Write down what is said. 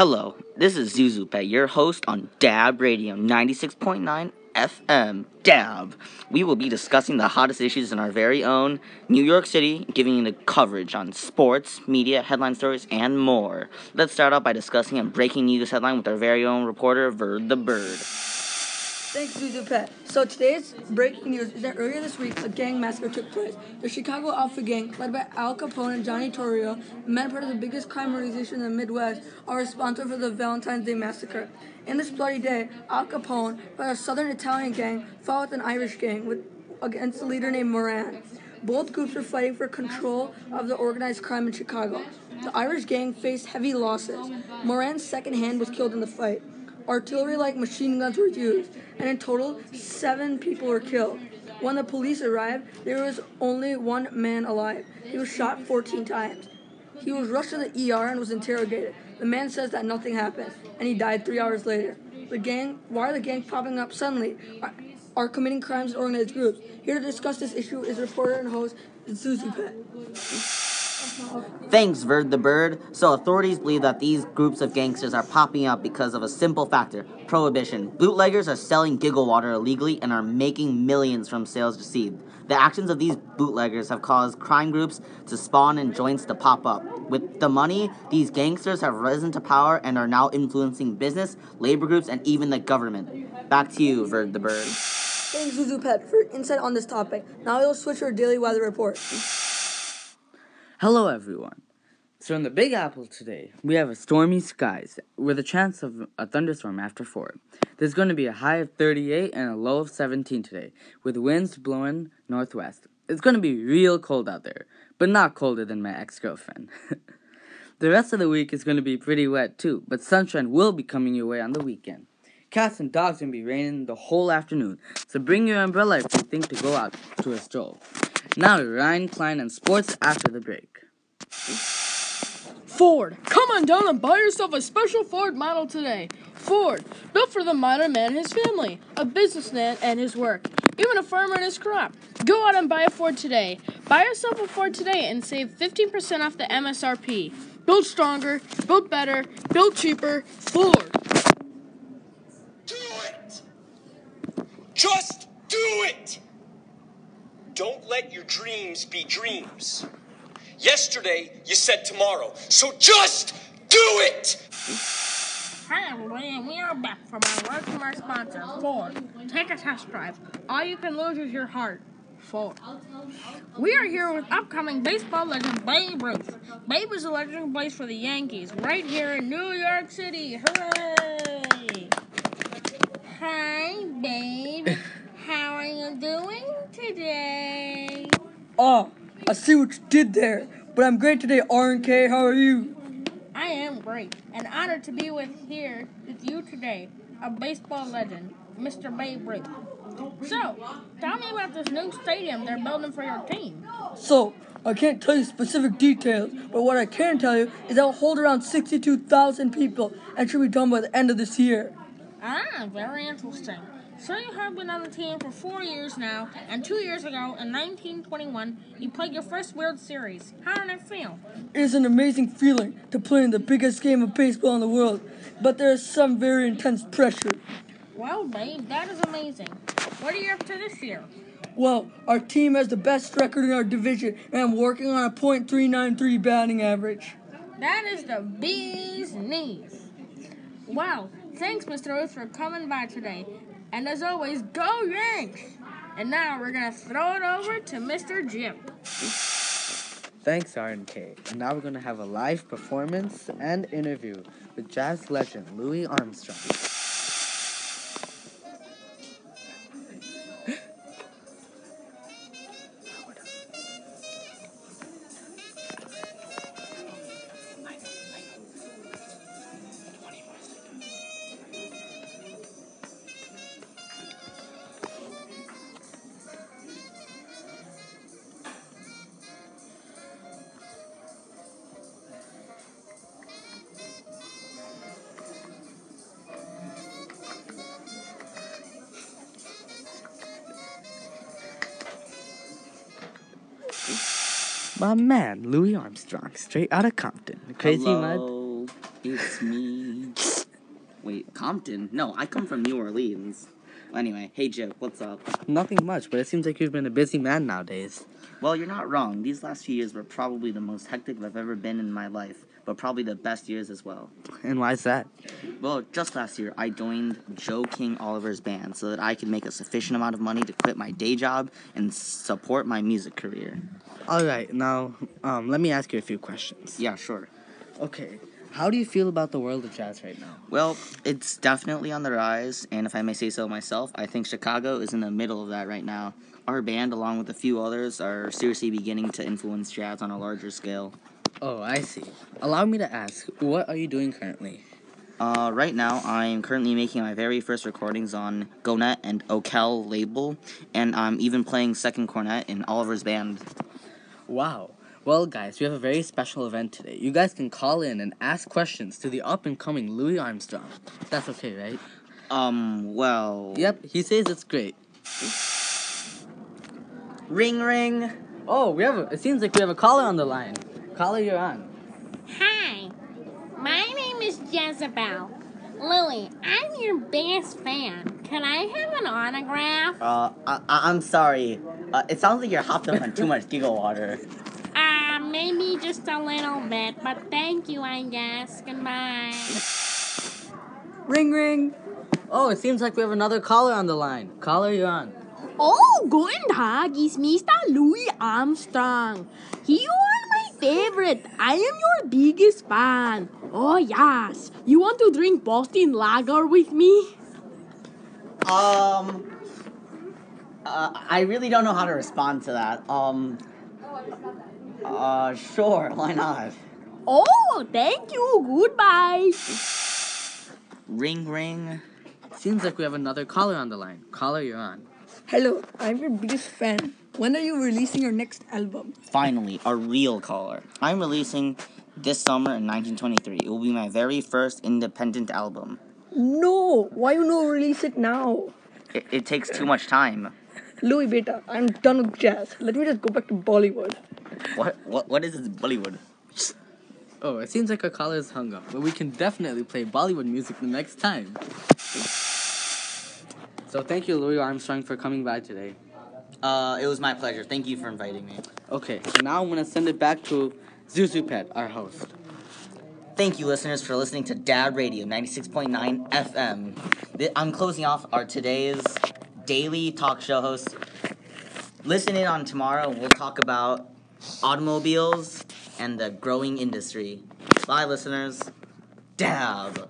Hello, this is Zuzu Pet, your host on DAB Radio 96.9 FM. DAB. We will be discussing the hottest issues in our very own New York City, giving you the coverage on sports, media, headline stories, and more. Let's start out by discussing a breaking news headline with our very own reporter, Verd the Bird. Thanks, Zuzu Pet. So today's breaking news is that earlier this week, a gang massacre took place. The Chicago Alpha Gang, led by Al Capone and Johnny Torrio, men part of the biggest crime organization in the Midwest, are responsible for the Valentine's Day massacre. In this bloody day, Al Capone, by a Southern Italian gang, fought with an Irish gang against a leader named Moran. Both groups were fighting for control of the organized crime in Chicago. The Irish gang faced heavy losses. Moran's second hand was killed in the fight. Artillery-like machine guns were used, and in total, 7 people were killed. When the police arrived, there was only one man alive. He was shot 14 times. He was rushed to the ER and was interrogated. The man says that nothing happened, and he died 3 hours later. Why are the gang popping up suddenly? Are committing crimes in organized groups? Here to discuss this issue is reporter and host Zuzu Pet. Thanks, Verd the Bird. So authorities believe that these groups of gangsters are popping up because of a simple factor: prohibition. Bootleggers are selling giggle water illegally and are making millions from sales received. The actions of these bootleggers have caused crime groups to spawn and joints to pop up. With the money, these gangsters have risen to power and are now influencing business, labor groups, and even the government. Back to you, Verd the Bird. Thanks, Zuzu Pet, for insight on this topic. Now we'll switch to our daily weather report. Hello, everyone. So in the Big Apple today, we have a stormy skies with a chance of a thunderstorm after 4. There's going to be a high of 38 and a low of 17 today, with winds blowing northwest. It's going to be real cold out there, but not colder than my ex-girlfriend. The rest of the week is going to be pretty wet too, but sunshine will be coming your way on the weekend. Cats and dogs are going to be raining the whole afternoon, so bring your umbrella if you think to go out to a stroll. Now to Ryan Klein and sports after the break. Ford, come on down and buy yourself a special Ford model today. Ford, built for the modern man and his family, a businessman and his work, even a farmer and his crop. Go out and buy a Ford today. Buy yourself a Ford today and save 15% off the MSRP. Build stronger, build better, build cheaper, Ford. Do it! Just do it! Don't let your dreams be dreams. Yesterday, you said tomorrow, so just do it! Hi everyone, we are back from our word from our sponsor, Ford. Take a test drive. All you can lose is your heart. Ford. We are here with upcoming baseball legend Babe Ruth. Babe is a legend who plays for the Yankees right here in New York City. Hooray! Hi, Babe. How are you doing today? Oh, I see what you did there. But I'm great today, R&K. How are you? I am great and honored to be here with you today, a baseball legend, Mr. Babe Ruth. So, tell me about this new stadium they're building for your team. So, I can't tell you specific details, but what I can tell you is that will hold around 62,000 people and should be done by the end of this year. Ah, very interesting. So you have been on the team for 4 years now, and 2 years ago, in 1921, you played your first World Series. How did it feel? It is an amazing feeling to play in the biggest game of baseball in the world, but there is some very intense pressure. Well, Babe, that is amazing. What are you up to this year? Well, our team has the best record in our division, and I'm working on a .393 batting average. That is the bee's knees. Wow, thanks, Mr. Ruth, for coming by today. And as always, go Yanks! And now we're going to throw it over to Mr. Jim. Thanks, R&K. And now we're going to have a live performance and interview with jazz legend Louis Armstrong. My man, Louis Armstrong, straight out of Compton. Crazy Mud. Hello, it's me. Wait, Compton? No, I come from New Orleans. Anyway, hey Jip, what's up? Nothing much, but it seems like you've been a busy man nowadays. Well, you're not wrong. These last few years were probably the most hectic I've ever been in my life, but probably the best years as well. And why is that? Well, just last year, I joined Joe King Oliver's band so that I could make a sufficient amount of money to quit my day job and support my music career. All right, now let me ask you a few questions. Yeah, sure. Okay, how do you feel about the world of jazz right now? Well, it's definitely on the rise, and if I may say so myself, I think Chicago is in the middle of that right now. Our band, along with a few others, are seriously beginning to influence jazz on a larger scale. Oh, I see. Allow me to ask, what are you doing currently? Right now, I'm currently making my very first recordings on Gonet and Okel label, and I'm even playing second cornet in Oliver's band. Wow. Well, guys, we have a very special event today. You guys can call in and ask questions to the up-and-coming Louis Armstrong. That's okay, right? Well... Yep, he says it's great. Ring, ring! Oh, it seems like we have a caller on the line. Caller, you're on. Hi, my name is Jezebel. Louie, I'm your biggest fan. Can I have an autograph? I'm sorry. It sounds like you're hopped up on too much giggle water. Maybe just a little bit, but thank you, I guess. Goodbye. Ring, ring. Oh, it seems like we have another caller on the line. Caller, you're on. Oh, guten Tag, is Mr. Louis Armstrong. You are my favorite. I am your biggest fan. Oh, yes. You want to drink Boston Lager with me? I really don't know how to respond to that. Sure, why not? Oh, thank you. Goodbye. Ring, ring. Seems like we have another caller on the line. Caller, you're on. Hello, I'm your biggest fan. When are you releasing your next album? Finally, a real caller. I'm releasing this summer in 1923. It will be my very first independent album. No, why you no release it now? It takes too much time. Louis Beta, I'm done with jazz. Let me just go back to Bollywood. What is this Bollywood? Oh, it seems like our caller is hung up, but we can definitely play Bollywood music the next time. So thank you, Louis Armstrong, for coming by today. It was my pleasure. Thank you for inviting me. Okay, so now I'm going to send it back to Zuzupet, our host. Thank you, listeners, for listening to Dad Radio 96.9 FM. I'm closing off our today's daily talk show host. Listen in on tomorrow, and we'll talk about automobiles and the growing industry. Bye, listeners. Dab.